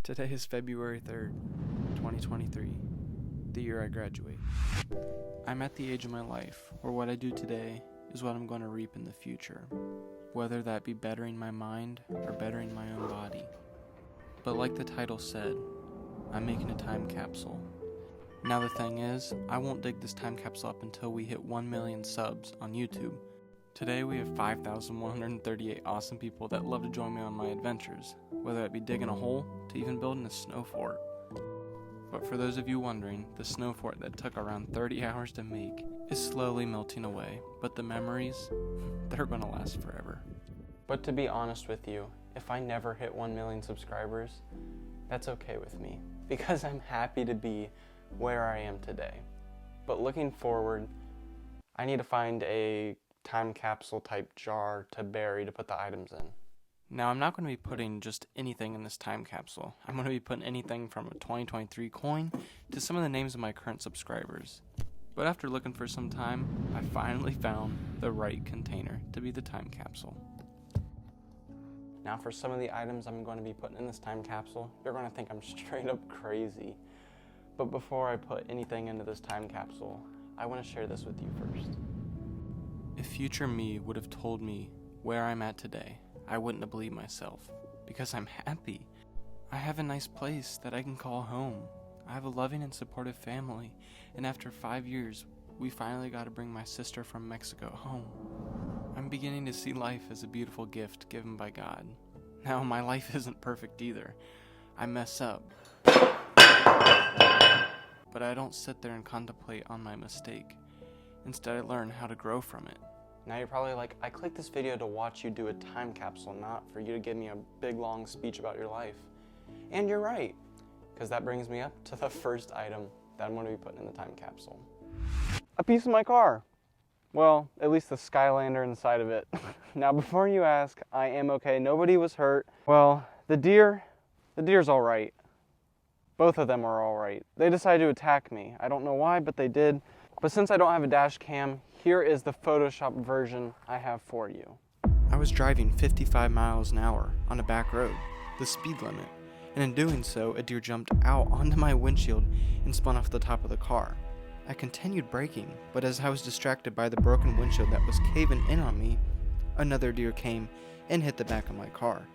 Today is February 3rd, 2023, the year I graduate. I'm at the age of my life where what I do today is what I'm going to reap in the future, whether that be bettering my mind or bettering my own body. But like the title said, I'm making a time capsule. Now the thing is, I won't dig this time capsule up until we hit 1 million subs on YouTube. Today we have 5,138 awesome people that love to join me on my adventures, whether it be digging a hole to even building a snow fort. But for those of you wondering, the snow fort that took around 30 hours to make is slowly melting away, but the memories, they're gonna last forever. But to be honest with you, if I never hit 1 million subscribers, that's okay with me, because I'm happy to be where I am today. But looking forward, I need to find a time capsule type jar to bury to put the items in. Now I'm not going to be putting just anything in this time capsule. I'm going to be putting anything from a 2023 coin to some of the names of my current subscribers. But after looking for some time, I finally found the right container to be the time capsule. Now for some of the items I'm going to be putting in this time capsule, you're going to think I'm straight up crazy. But before I put anything into this time capsule, I want to share this with you first. If future me would have told me where I'm at today, I wouldn't have believed myself, because I'm happy. I have a nice place that I can call home. I have a loving and supportive family, and after 5 years, we finally got to bring my sister from Mexico home. I'm beginning to see life as a beautiful gift given by God. Now, my life isn't perfect either. I mess up. But I don't sit there and contemplate on my mistake. Instead, I learn how to grow from it. Now you're probably like, I clicked this video to watch you do a time capsule, not for you to give me a big long speech about your life. And you're right, because that brings me up to the first item that I'm going to be putting in the time capsule. A piece of my car. Well, at least the Skylander inside of it. Now before you ask, I am okay, nobody was hurt. Well, the deer's all right. Both of them are all right. They decided to attack me. I don't know why, but they did. But since I don't have a dash cam, here is the Photoshop version I have for you. I was driving 55 miles an hour on a back road, the speed limit, and in doing so, a deer jumped out onto my windshield and spun off the top of the car. I continued braking, but as I was distracted by the broken windshield that was caving in on me, another deer came and hit the back of my car.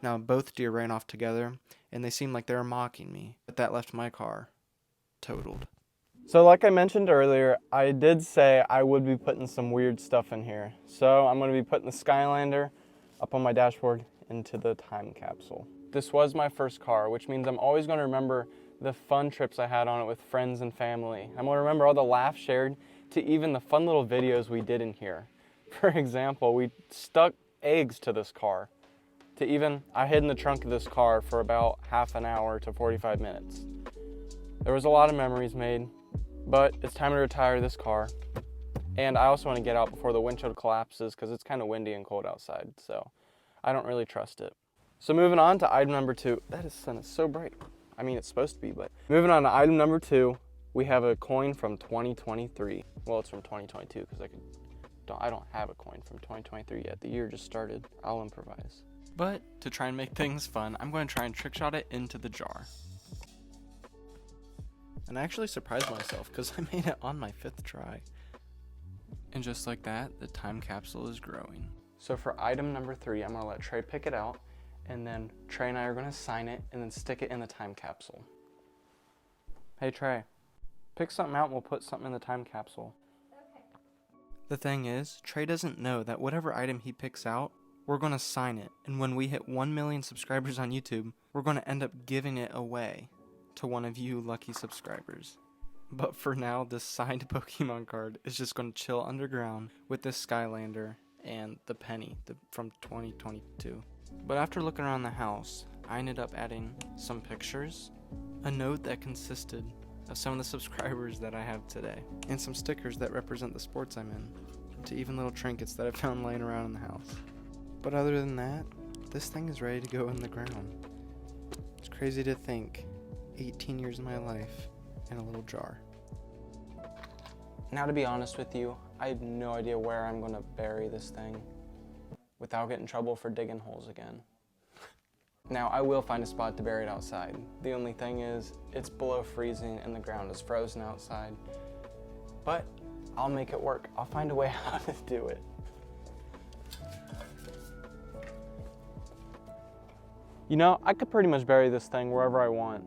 Now both deer ran off together, and they seemed like they were mocking me, but that left my car totaled. So like I mentioned earlier, I did say I would be putting some weird stuff in here. So I'm going to be putting the Skylander up on my dashboard into the time capsule. This was my first car, which means I'm always going to remember the fun trips I had on it with friends and family. I'm going to remember all the laughs shared to even the fun little videos we did in here. For example, we stuck eggs to this car. I hid in the trunk of this car for about half an hour to 45 minutes. There was a lot of memories made. But it's time to retire this car. And I also want to get out before the windshield collapses because it's kind of windy and cold outside, so I don't really trust it. So moving on to item number 2. That sun is so bright. I mean, it's supposed to be, but moving on to item number 2, we have a coin from 2023. Well, it's from 2022 because I don't have a coin from 2023 yet. The year just started. I'll improvise. But to try and make things fun, I'm going to try and trick shot it into the jar. And I actually surprised myself because I made it on my 5th try. And just like that, the time capsule is growing. So for item number 3, I'm going to let Trey pick it out, and then Trey and I are going to sign it and then stick it in the time capsule. Hey Trey, pick something out and we'll put something in the time capsule. Okay. The thing is, Trey doesn't know that whatever item he picks out, we're going to sign it. And when we hit 1 million subscribers on YouTube, we're going to end up giving it away to one of you lucky subscribers. But for now, this signed Pokemon card is just going to chill underground with this Skylander and the penny from 2022. But after looking around the house, I ended up adding some pictures, a note that consisted of some of the subscribers that I have today, and some stickers that represent the sports I'm in, to even little trinkets that I found laying around in the house. But other than that, this thing is ready to go in the ground. It's crazy to think 18 years of my life in a little jar. Now to be honest with you, I have no idea where I'm going to bury this thing without getting in trouble for digging holes again. Now, I will find a spot to bury it outside. The only thing is, it's below freezing and the ground is frozen outside. But I'll make it work. I'll find a way how to do it. You know, I could pretty much bury this thing wherever I want.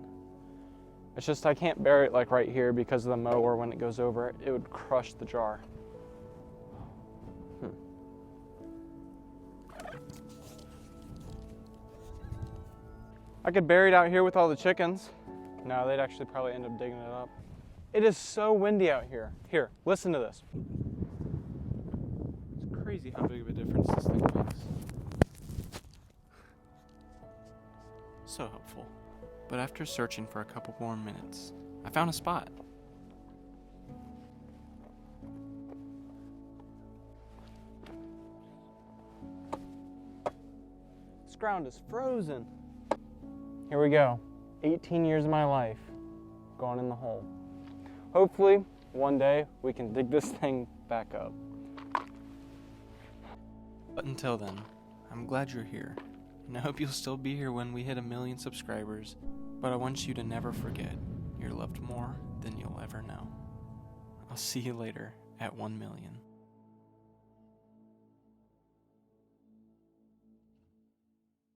It's just I can't bury it like right here because of the mower. When it goes over it, it would crush the jar. I could bury it out here with all the chickens. No, they'd actually probably end up digging it up. It is so windy out here. Here, listen to this. It's crazy how big of a difference this thing makes. So helpful. But after searching for a couple more minutes, I found a spot. This ground is frozen. Here we go. 18 years of my life gone in the hole. Hopefully, one day we can dig this thing back up. But until then, I'm glad you're here. And I hope you'll still be here when we hit 1 million subscribers. But I want you to never forget, you're loved more than you'll ever know. I'll see you later at 1 million.